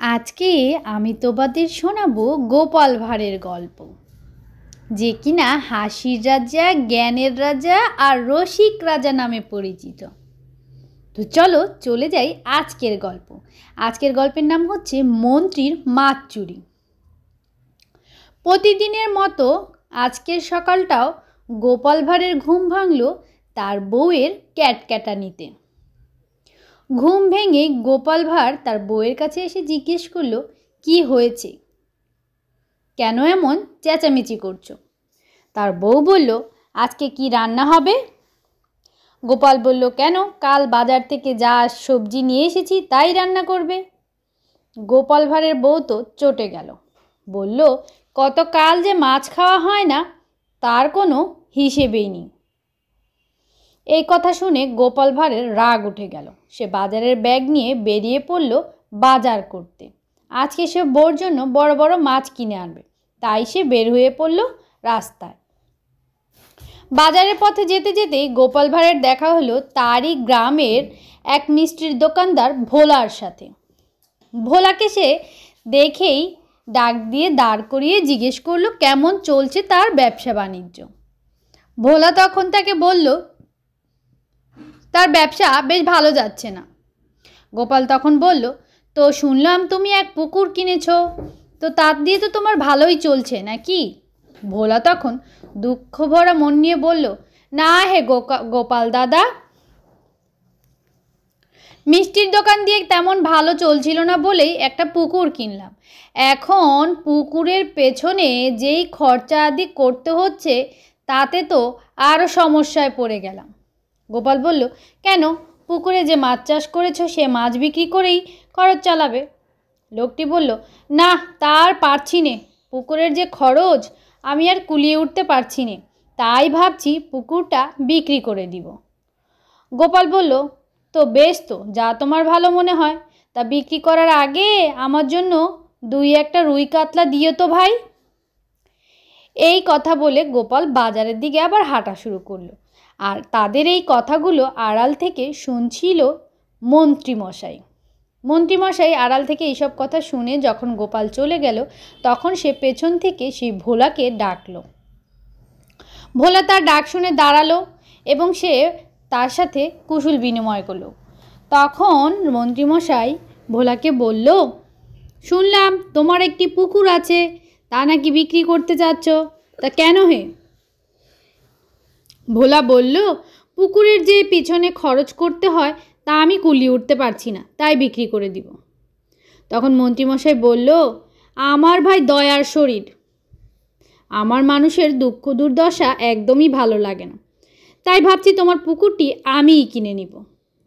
আজকে আমি তোমাদের শোনাবো গোপাল ভাঁড়ের গল্প, যে কিনা হাসির রাজা, জ্ঞানের রাজা আর রসিক রাজা নামে পরিচিত। তো চলো চলে যাই আজকের গল্প। আজকের গল্পের নাম হচ্ছে মন্ত্রীর মাছ চুরি। প্রতিদিনের মতো আজকের সকালটাও গোপাল ভাঁড়ের ঘুম ভাঙল তার বউয়ের ক্যাটক্যাটানিতে। ঘুম ভেঙে গোপাল ভাঁড় তার বউয়ের কাছে এসে জিজ্ঞেস করলো, কি হয়েছে, কেন এমন চেঁচামেচি করছো? তার বউ বলল, আজকে কি রান্না হবে? গোপাল বলল, কেন, কাল বাজার থেকে যা সবজি নিয়ে এসেছি তাই রান্না করবে। গোপাল ভাঁড়ের বউ তো চটে গেল, বলল, কতকাল যে মাছ খাওয়া হয় না তার কোনো হিসেবেই নেই। এই কথা শুনে গোপাল ভাঁড়ের রাগ উঠে গেল। সে বাজারের ব্যাগ নিয়ে বেরিয়ে পড়ল বাজার করতে। আজকে সে বউর জন্য বড় বড় মাছ কিনে আনবে, তাই সে বের হয়ে পড়ল রাস্তায়। বাজারের পথে যেতে যেতেই গোপাল ভাঁড়ের দেখা হলো তারই গ্রামের এক মিষ্টির দোকানদার ভোলার সাথে। ভোলাকে সে দেখেই ডাক দিয়ে দাঁড় করিয়ে জিজ্ঞেস করলো কেমন চলছে তার ব্যবসা বাণিজ্য। ভোলা তখন তাকে বলল, তার ব্যবসা বেশ ভালো যাচ্ছে না। গোপাল তখন বলল, তো শুনলাম তুমি এক পুকুর কিনেছো, তো তার দিয়ে তো তোমার ভালোই চলছে নাকি? ভোলা তখন দুঃখ ভরা মন নিয়ে বলল, না হে গোপাল দাদা, মিষ্টির দোকান দিয়ে তেমন ভালো চলছিল না বলেই একটা পুকুর কিনলাম। এখন পুকুরের পেছনে যেই খরচা আদি করতে হচ্ছে তাতে তো আরও সমস্যায় পড়ে গেলাম। গোপাল বলল, কেন, পুকুরে যে মাছ চাষ করেছো সে মাছ বিক্রি করেই খরচ চালাবে। লোকটি বলল, না, তার পারছি নে, পুকুরের যে খরচ আমি আর কুলিয়ে উঠতে পারছি নে, তাই ভাবছি পুকুরটা বিক্রি করে দিব। গোপাল বলল, তো বেশ, তো যা তোমার ভালো মনে হয়, তা বিক্রি করার আগে আমার জন্য দুই একটা রুই কাতলা দিও তো ভাই। এই কথা বলে গোপাল বাজারের দিকে আবার হাঁটা শুরু করলো। আর তাদের এই কথাগুলো আড়াল থেকে শুনছিল মন্ত্রীমশাই। মন্ত্রীমশাই আড়াল থেকে এইসব কথা শুনে যখন গোপাল চলে গেল, তখন সে পেছন থেকে সেই ভোলাকে ডাকলো। ভোলা তার ডাক শুনে দাঁড়ালো এবং সে তার সাথে কুশল বিনিময় করলো। তখন মন্ত্রীমশাই ভোলাকে বলল, শুনলাম তোমার একটি পুকুর আছে, তা নাকি বিক্রি করতে চাচ্ছ, তা কেন হে? ভোলা বলল, পুকুরের যে পিছনে খরচ করতে হয় তা আমি কুলিয়ে উঠতে পারছি না, তাই বিক্রি করে দিব। তখন মন্ত্রীমশাই বলল, আমার ভাই দয়ার শরীর, আমার মানুষের দুঃখ দুর্দশা একদমই ভালো লাগে না, তাই ভাবছি তোমার পুকুরটি আমিই কিনে নিব।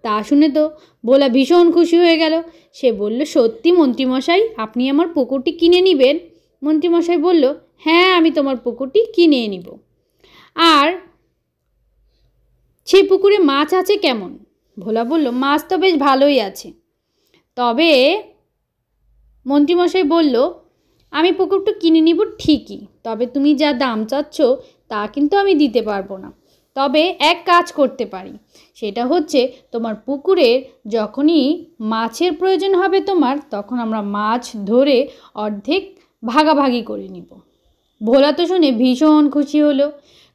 তা শুনে তো ভোলা ভীষণ খুশি হয়ে গেল। সে বলল, সত্যি মন্ত্রীমশাই, আপনি আমার পুকুরটি কিনে নেবেন? মন্ত্রীমশাই বলল, হ্যাঁ, আমি তোমার পুকুরটি কিনে নিব। আর সেই পুকুরে মাছ আছে কেমন? ভোলা বলল, মাছ তো বেশ ভালোই আছে। তবে মন্ত্রীমশাই বলল, আমি পুকুরটা কিনে নিব ঠিকই, তবে তুমি যা দাম চাচ্ছ তা কিন্তু আমি দিতে পারবো না। তবে এক কাজ করতে পারি, সেটা হচ্ছে তোমার পুকুরের যখনই মাছের প্রয়োজন হবে তোমার, তখন আমরা মাছ ধরে অর্ধেক ভাগাভাগি করে নিব। ভোলা তো শুনে ভীষণ খুশি হলো,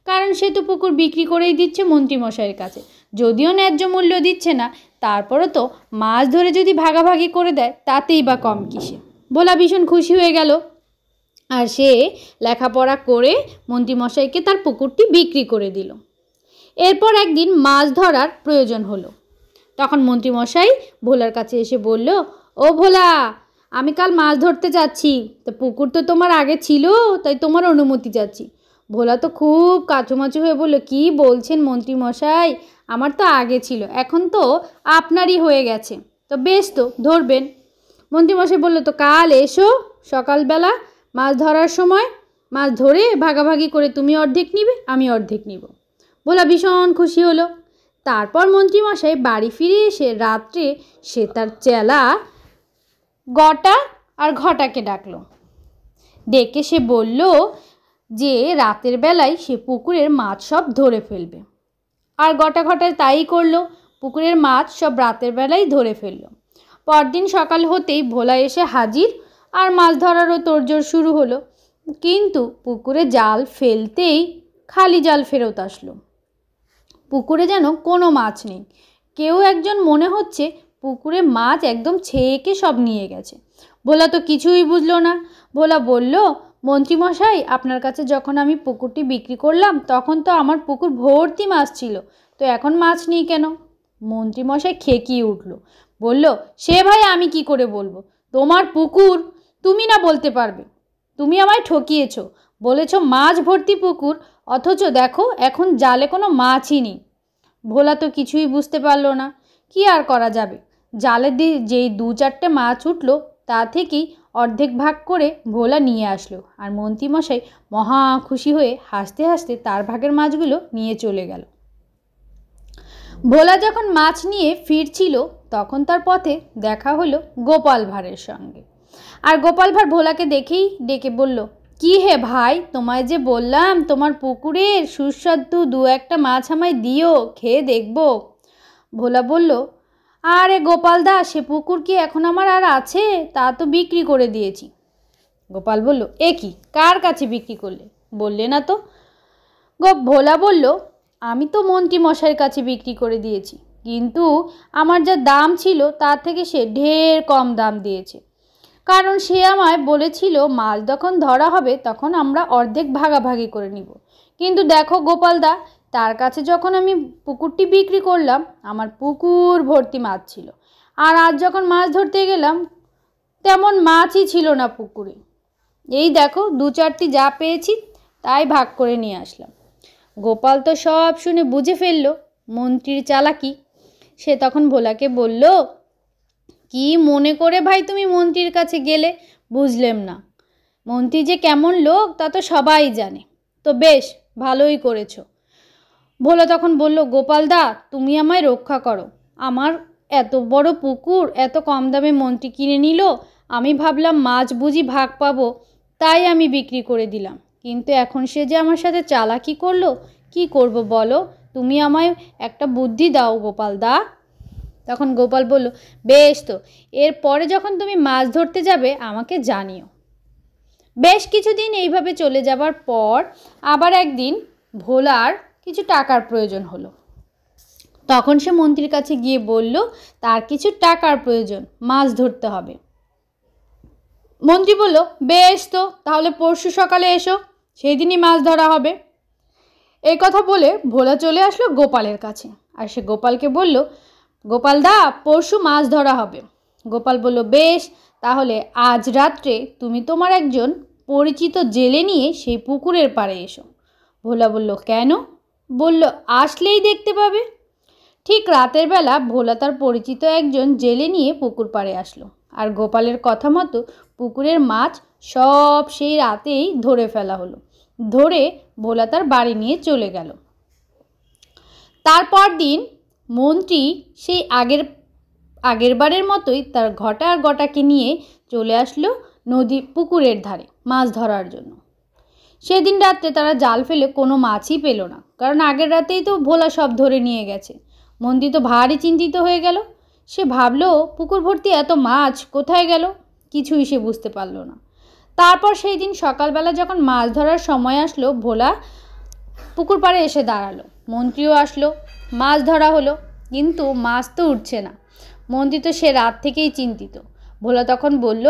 কারণ সে তো পুকুর বিক্রি করেই দিচ্ছে মন্ত্রীমশাইয়ের কাছে, যদিও ন্যায্য মূল্য দিচ্ছে না, তারপরও তো মাছ ধরে যদি ভাগাভাগি করে দেয় তাতেই বা কম কিসে। ভোলা ভীষণ খুশি হয়ে গেল, আর সে লেখাপড়া করে মন্ত্রীমশাইকে তার পুকুরটি বিক্রি করে দিল। এরপর একদিন মাছ ধরার প্রয়োজন হলো। তখন মন্ত্রীমশাই ভোলার কাছে এসে বলল, ও ভোলা, আমি কাল মাছ ধরতে যাচ্ছি, তো পুকুর তো তোমার আগে ছিল, তাই তোমার অনুমতি চাচ্ছি। ভোলা তো খুব কাচুমাচু হয়ে বলল, কি বলছেন মন্ত্রীমশাই, আমার তো আগে ছিল, এখন তো আপনারই হয়ে গেছে, তো বেশ, তো ধরবেন। মন্ত্রীমশাই বলল, তো কাল এসো সকালবেলা মাছ ধরার সময়, মাছ ধরে ভাগাভাগি করে তুমি অর্ধেক নিবে, আমি অর্ধেক নিব। ভোলা ভীষণ খুশি হলো। তারপর মন্ত্রীমশাই বাড়ি ফিরে এসে রাত্রে সে তার চেলা গটা আর ঘটাকে ডাকলো। ডেকে সে বলল যে রাতের বেলায় সে পুকুরের মাছ সব ধরে ফেলবে। আর গটা ঘটা তাই করলো, পুকুরের মাছ সব রাতের বেলায় ধরে ফেললো। পরদিন সকাল হতেই ভোলা এসে হাজির, আর মাছ ধরারও তোড়জোড় শুরু হলো। কিন্তু পুকুরে জাল ফেলতেই খালি জাল ফেরত আসলো। পুকুরে যেন কোনো মাছ নেই। কেউ একজন মনে হচ্ছে পুকুরে মাছ একদম ছেঁকে সব নিয়ে গেছে। ভোলা তো কিছুই বুঝলো না। ভোলা বলল, মন্ত্রীমশাই, আপনার কাছে যখন আমি পুকুরটি বিক্রি করলাম তখন তো আমার পুকুর ভর্তি মাছ ছিল, তো এখন মাছ নেই কেন? মন্ত্রীমশাই খেকিয়ে উঠল, বলল, সে ভাই আমি কি করে বলবো? তোমার পুকুর, তুমি না বলতে পারবে? তুমি আমায় ঠকিয়েছ, বলেছ মাছ ভর্তি পুকুর, অথচ দেখো এখন জালে কোনো মাছই নেই। ভোলা তো কিছুই বুঝতে পারলো না। কি আর করা যাবে? জালে যেই 2-4টে মাছ উঠলো তা থেকেই অর্ধেক ভাগ করে ভোলা নিয়ে আসলো, আর মন্ত্রীমশাই মহা খুশি হয়ে হাসতে হাসতে তার ভাগের মাছগুলো নিয়ে চলে গেল। ভোলা যখন মাছ নিয়ে ফিরছিল তখন তার পথে দেখা হলো গোপাল ভাঁড়ের সঙ্গে। আর গোপাল ভাঁড় ভোলাকে দেখেই ডেকে বলল, কি হে ভাই, তোমায় যে বললাম তোমার পুকুরের সুস্বাদু 2-1টা মাছ আমায় দিও, খেয়ে দেখব। ভোলা বলল, আরে গোপালদা, সে পুকুর কি এখন আমার আর আছে? তা তো বিক্রি করে দিয়েছি। গোপাল বলল, এ কি, কার কাছে বিক্রি করলে? বললে না তো। ভোলা বলল, আমি তো মন্ত্রী মশাইয়ের কাছে বিক্রি করে দিয়েছি, কিন্তু আমার যা দাম ছিল তার থেকে সে ঢের কম দাম দিয়েছে। কারণ সে আমায় বলেছিল মাছ যখন ধরা হবে তখন আমরা অর্ধেক ভাগাভাগি করে নিব। কিন্তু দেখো গোপালদা, তার কাছে যখন আমি পুকুরটি বিক্রি করলাম আমার পুকুর ভর্তি মাছ ছিল, আর আজ যখন মাছ ধরতে গেলাম তেমন মাছই ছিল না পুকুরে। এই দেখো 2-4টি যা পেয়েছি তাই ভাগ করে নিয়ে আসলাম। গোপাল তো সব শুনে বুঝে ফেললো মন্ত্রীর চালাকি। সে তখন ভোলাকে বলল, কি মনে করে ভাই তুমি মন্ত্রীর কাছে গেলে? বুঝলেম না। মন্ত্রী যে কেমন লোক তা তো সবাই জানে। তো বেশ ভালোই করেছো। ভোলা তখন বলল, গোপালদা, তুমি আমায় রক্ষা করো। আমার এত বড় পুকুর এত কম দামে মন্ত্রী কিনে নিল, আমি ভাবলাম মাছ বুঝি ভাগ পাবো, তাই আমি বিক্রি করে দিলাম। কিন্তু এখন সে যে আমার সাথে চালাকি করলো, কি করব বলো? তুমি আমায় একটা বুদ্ধি দাও গোপালদা। তখন গোপাল বলল, বেশ, তো এরপরে যখন তুমি মাছ ধরতে যাবে আমাকে জানিও। বেশ কিছুদিন এইভাবে চলে যাবার পর আবার একদিন ভোলার কিছু টাকার প্রয়োজন হলো। তখন সে মন্ত্রীর কাছে গিয়ে বলল তার কিছু টাকার প্রয়োজন, মাছ ধরতে হবে। মন্ত্রী বলল, বেশ, তো তাহলে পরশু সকালে এসো, সেই দিনই মাছ ধরা হবে। এই কথা বলে ভোলা চলে আসলো গোপালের কাছে, আর সে গোপালকে বলল, গোপালদা, পরশু মাছ ধরা হবে। গোপাল বলল, বেশ, তাহলে আজ রাত্রে তুমি তোমার একজন পরিচিত জেলে নিয়ে সেই পুকুরের পাড়ে এসো। ভোলা বলল, কেন? বলল, আসলেই দেখতে পাবে। ঠিক রাতের বেলা ভোলা তার পরিচিত একজন জেলে নিয়ে পুকুর পাড়ে আসলো, আর গোপালের কথা মতো পুকুরের মাছ সব সেই রাতেই ধরে ফেলা হলো। ধরে ভোলা তার বাড়ি নিয়ে চলে গেল। তারপর দিন মন্ত্রী সেই আগের বারের মতোই তার ঘটা আর গটাকে নিয়ে চলে আসলো পুকুরের ধারে মাছ ধরার জন্য। সেদিন রাত্রে তারা জাল ফেলে কোনো মাছই পেল না, কারণ আগের রাতেই তো ভোলা সব ধরে নিয়ে গেছে। মন্ত্রী তো ভারী চিন্তিত হয়ে গেল। সে ভাবলো পুকুর ভর্তি এত মাছ কোথায় গেল, কিছুই সে বুঝতে পারল না। তারপর সেই দিন সকালবেলা যখন মাছ ধরার সময় আসলো, ভোলা পুকুর পাড়ে এসে দাঁড়ালো। মন্ত্রীও আসলো, মাছ ধরা হলো, কিন্তু মাছ তো উঠছে না। মন্ত্রী তো সে রাত থেকেই চিন্তিত। ভোলা তখন বলল,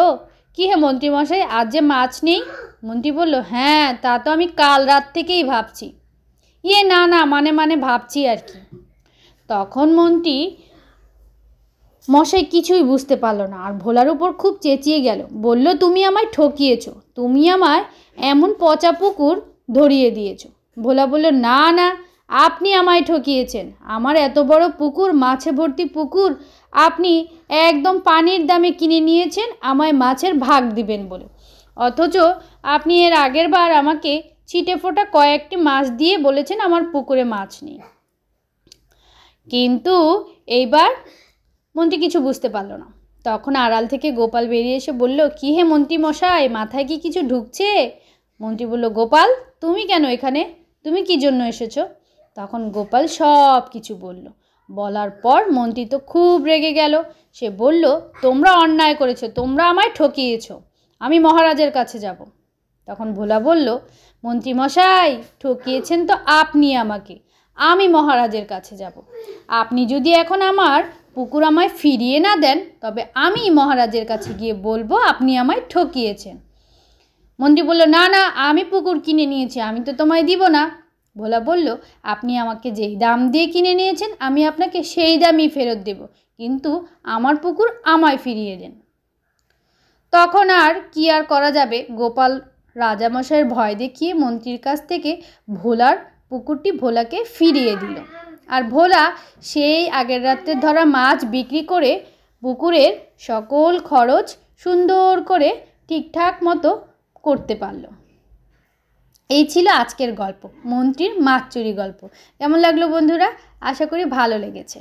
কি হে মন্ত্রীমশাই, আজ যে মাছ নেই? মন্ত্রী বলল, হ্যাঁ, তা তো আমি কাল রাত থেকেই ভাবছি। না মানে ভাবছি আর কি। তখন মন্ত্রী মশাই কিছুই বুঝতে পারল না, আর ভোলার উপর খুব চেঁচিয়ে গেল। বলল, তুমি আমায় ঠকিয়েছো, তুমি আমায় এমন পচা পুকুর ধরিয়ে দিয়েছো। ভোলা বলল, না, আপনি আমায় ঠকিয়েছেন। আমার এত বড় পুকুর, মাছে ভর্তি পুকুর, আপনি একদম পানির দামে কিনে নিয়েছেন আমায় মাছের ভাগ দিবেন বলে, অথচ আপনি এর আগের বার আমাকে ছিটে ফোটা কয়েকটি মাছ দিয়ে বলেছেন আমার পুকুরে মাছ নেই। কিন্তু এইবার মন্ত্রী কিছু বুঝতে পারল না। তখন আড়াল থেকে গোপাল বেরিয়ে এসে বলল, কি হে মন্ত্রী মশাই, মাথায় কি কিছু ঢুকছে? মন্ত্রী বলল, গোপাল, তুমি কেন এখানে? তুমি কি জন্য এসেছো? তখন গোপাল সব কিছু বলল। বলার পর মন্ত্রী তো খুব রেগে গেল। সে বলল, তোমরা অন্যায় করেছো, তোমরা আমায় ঠকিয়েছো, আমি মহারাজের কাছে যাব। তখন ভোলা বলল, মন্ত্রী মশাই, ঠকিয়েছেন তো আপনি আমাকে, আমি মহারাজের কাছে যাব। আপনি যদি এখন আমার পুকুর আমায় ফিরিয়ে না দেন, তবে আমি মহারাজের কাছে গিয়ে বলবো আপনি আমায় ঠকিয়েছেন। মন্ত্রী বলল, না না, আমি পুকুর কিনে নিয়েছি, আমি তো তোমায় দিব না। ভোলা বলল, আপনি আমাকে যেই দাম দিয়ে কিনে নিয়েছেন আমি আপনাকে সেই দামই ফেরত দেব, কিন্তু আমার পুকুর আমায় ফিরিয়ে দেন। তখন আর কি আর করা যাবে, গোপাল রাজামশাইয়ের ভয় দেখিয়ে মন্ত্রীর কাছ থেকে ভোলার পুকুরটি ভোলাকে ফিরিয়ে দিল। আর ভোলা সেই আগের রাত্রে ধরা মাছ বিক্রি করে পুকুরের সকল খরচ সুন্দর করে ঠিকঠাক মতো করতে পারল। এই ছিল আজকের গল্প, মন্ত্রীর মাছ চুরি গল্প। কেমন লাগলো বন্ধুরা? আশা করি ভালো লেগেছে।